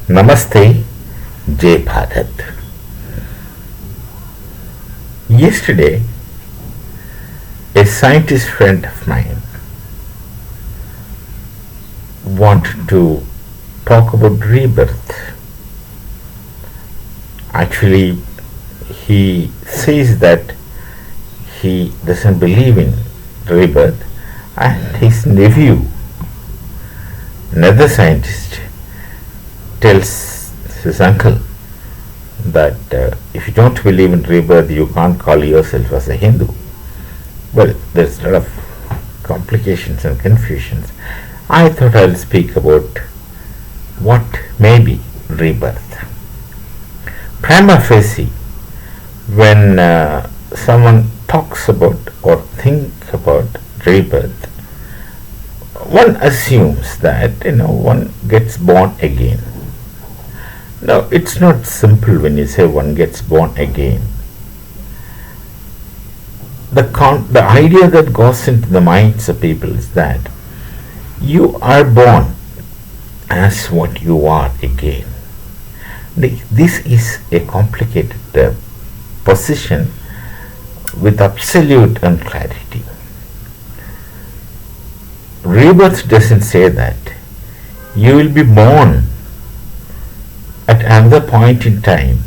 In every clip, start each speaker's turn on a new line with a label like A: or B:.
A: Namaste, Jai Bharat. Yesterday, a scientist friend of mine wanted to talk about rebirth. Actually, he says that he doesn't believe in rebirth, and his nephew, another scientist, tells his uncle that if you don't believe in rebirth, you can't call yourself as a Hindu. Well, there's a lot of complications and confusions. I thought I'll speak about what may be rebirth. Prima facie, when someone talks about or thinks about rebirth, one assumes that one gets born again. No, it's not simple when you say one gets born again. The idea that goes into the minds of people is that you are born as what you are again. This is a complicated position with absolute unclarity. Rebirth doesn't say that. You will be born at another point in time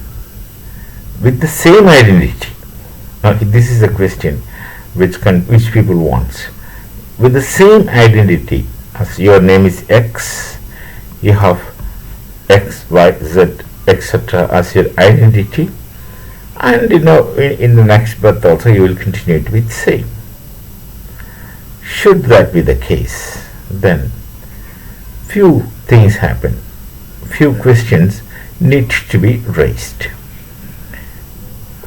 A: with the same identity. Now, this is a question which people want. With the same identity, as your name is X, you have X, Y, Z, etc. as your identity, and in the next birth also you will continue to be the same. Should that be the case, then few things happen, few questions need to be raised.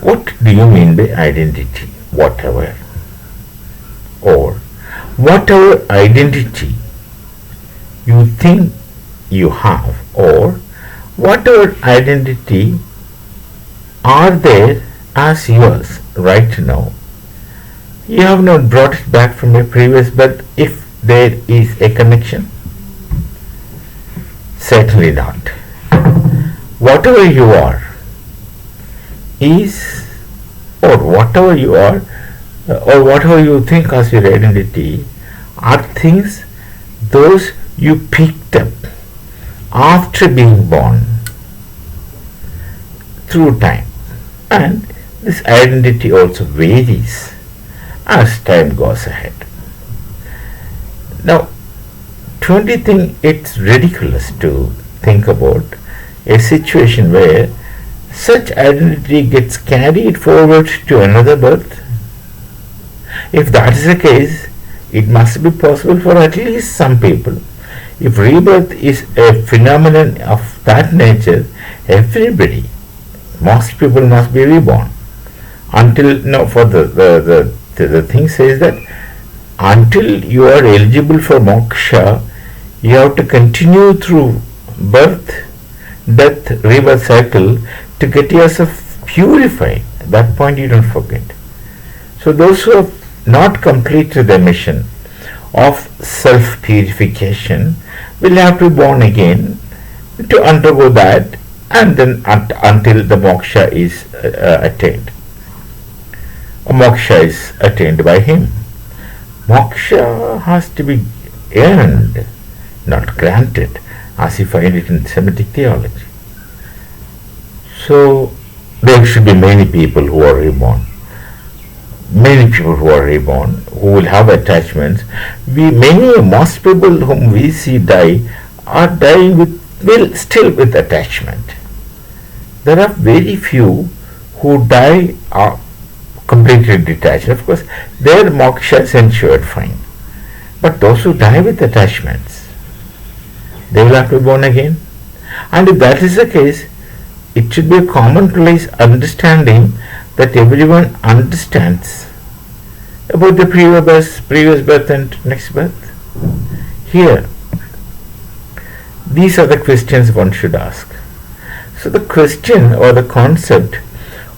A: What do you mean by identity? Whatever, or whatever identity you think you have, or whatever identity are there as yours right now. You have not brought it back from your previous birth. If there is a connection, certainly not. Whatever you are is, or whatever you are, or whatever you think as your identity, are things those you picked up after being born through time. And this identity also varies as time goes ahead. Now, don't you think it's ridiculous to think about a situation where such identity gets carried forward to another birth? If that is the case, it must be possible for at least some people. If rebirth is a phenomenon of that nature, most people must be reborn. Until now, for the thing says that until you are eligible for moksha, you have to continue through birth, death, rebirth cycle to get yourself purified. At that point you don't forget. So those who have not completed their mission of self-purification will have to be born again to undergo that, and then until the moksha is attained. Moksha is attained by him. Moksha has to be earned, not granted, as you find it in Semitic theology. So there should be many people who are reborn. Many people who are reborn, who will have attachments. Most people whom we see die are dying still with attachment. There are very few who die are completely detached. Of course, their moksha is ensured fine. But those who die with attachments, they will have to be born again. And if that is the case, it should be a commonplace understanding that everyone understands about the previous birth and next birth. Here, these are the questions one should ask. So the question or the concept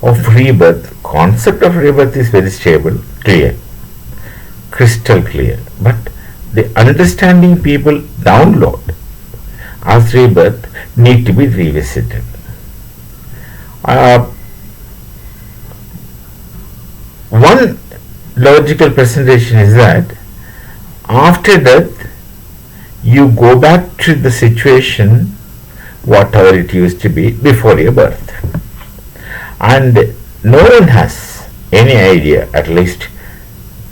A: of rebirth is very stable, clear, crystal clear. But the understanding people download as rebirth need to be revisited. One logical presentation is that after death you go back to the situation whatever it used to be before your birth, and no one has any idea, at least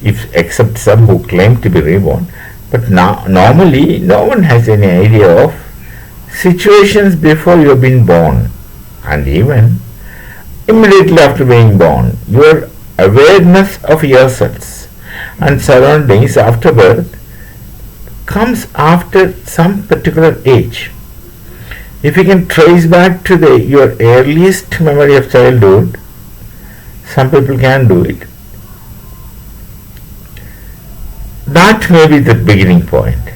A: if except some who claim to be reborn, but normally no one has any idea of situations before you have been born, and even immediately after being born. Your awareness of yourselves and surroundings after birth comes after some particular age. If you can trace back to your earliest memory of childhood, some people can do it. That may be the beginning point.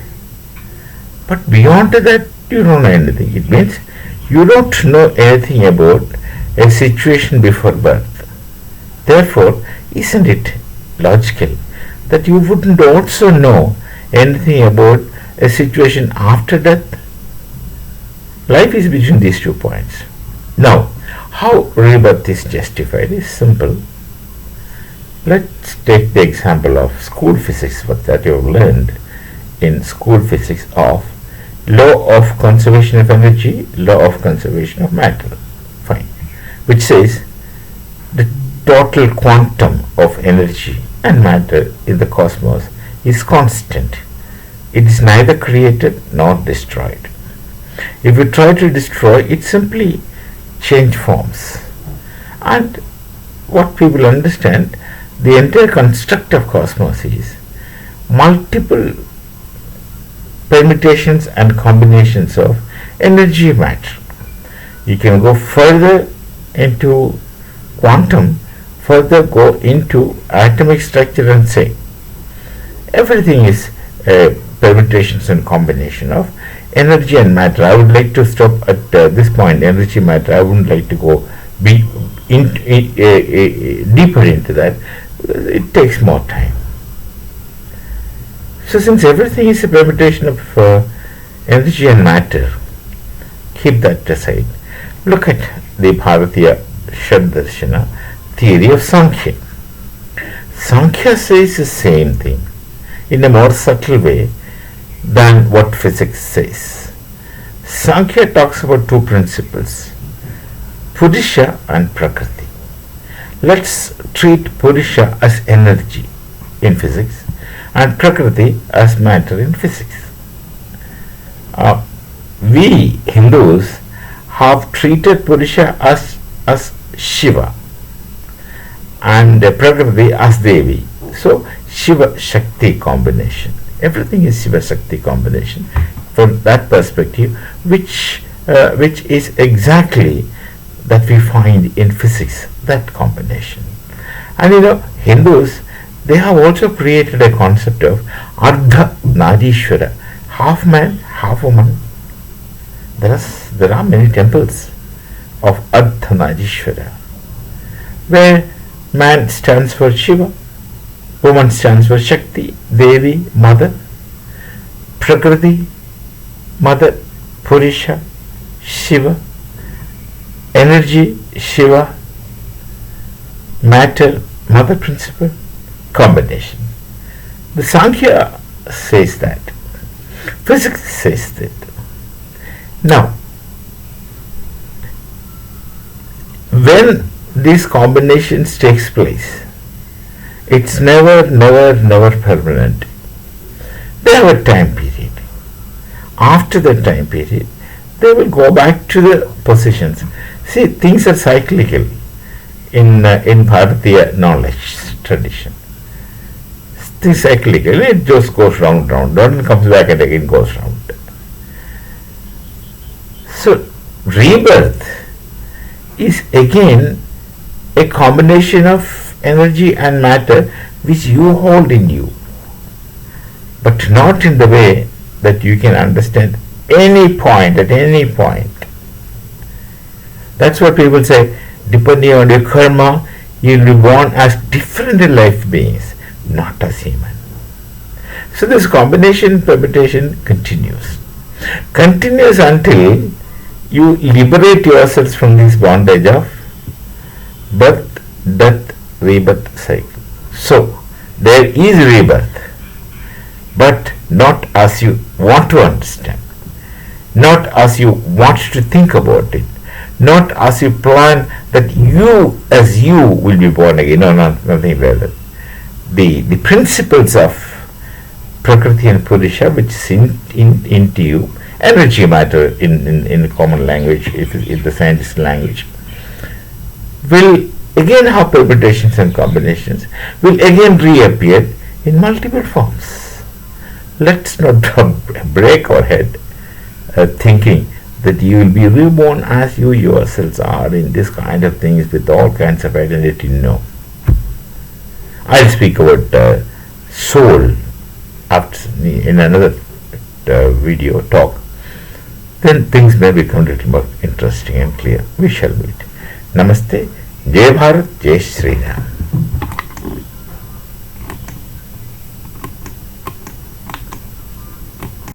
A: But beyond that, you don't know anything. It means you don't know anything about a situation before birth. Therefore, isn't it logical that you wouldn't also know anything about a situation after death? Life is between these 2 points. Now, how rebirth is justified is simple. Let's take the example of school physics, what that you have learned in school physics of law of conservation of energy, law of conservation of matter. Fine. Which says the total quantum of energy and matter in the cosmos is constant. It is neither created nor destroyed. If you try to destroy it, simply change forms. And what people understand, the entire construct of cosmos is multiple permutations and combinations of energy and matter. You can go further into quantum, further go into atomic structure and say everything is permutations and combination of energy and matter. I would like to stop at this point, energy, matter. I wouldn't like to go deeper into that. It takes more time. So since everything is a permutation of energy and matter, keep that aside. Look at the Bharatiya Shaddarshana theory of Sankhya. Sankhya says the same thing in a more subtle way than what physics says. Sankhya talks about 2 principles, Purusha and Prakriti. Let's treat Purusha as energy in physics and Prakriti as matter in physics. We Hindus have treated Purusha as Shiva and Prakriti as Devi. So Shiva Shakti combination. Everything is Shiva Shakti combination from that perspective, which is exactly that we find in physics, that combination. And Hindus, they have also created a concept of Ardha Narishwara, half man, half woman. There are many temples of Ardha Narishwara, where man stands for Shiva, woman stands for Shakti, Devi, mother, Prakriti, mother, Purusha, Shiva, energy, Shiva, matter, mother principle, combination. The Sankhya says that. Physics says that. Now, when these combinations takes place, it's never permanent. They have a time period. After that time period, they will go back to the positions. See, things are cyclical in Bharatiya knowledge tradition. Things cyclical. It just goes round, and comes back and again goes round. So, rebirth is again a combination of energy and matter which you hold in you, but not in the way that you can understand any point at any point. That's what people say, depending on your karma, you'll be born as different life beings, not as human. So this combination permutation continues. Continues until you liberate yourselves from this bondage of birth, death, rebirth cycle. So, there is rebirth, but not as you want to understand, not as you want to think about it, not as you plan that you as you will be born again. No, nothing like that. The principles of Prakriti and Purusha, which is into you, energy matter in common language, if the scientist language, will again have permutations and combinations, will again reappear in multiple forms. Let's not break our head thinking that you will be reborn as you yourselves are in this kind of things with all kinds of identity. No. I'll speak about soul after in another video talk. Then things may become a little more interesting and clear. We shall meet. Namaste. Jai Bharat. Jai Shri Ram.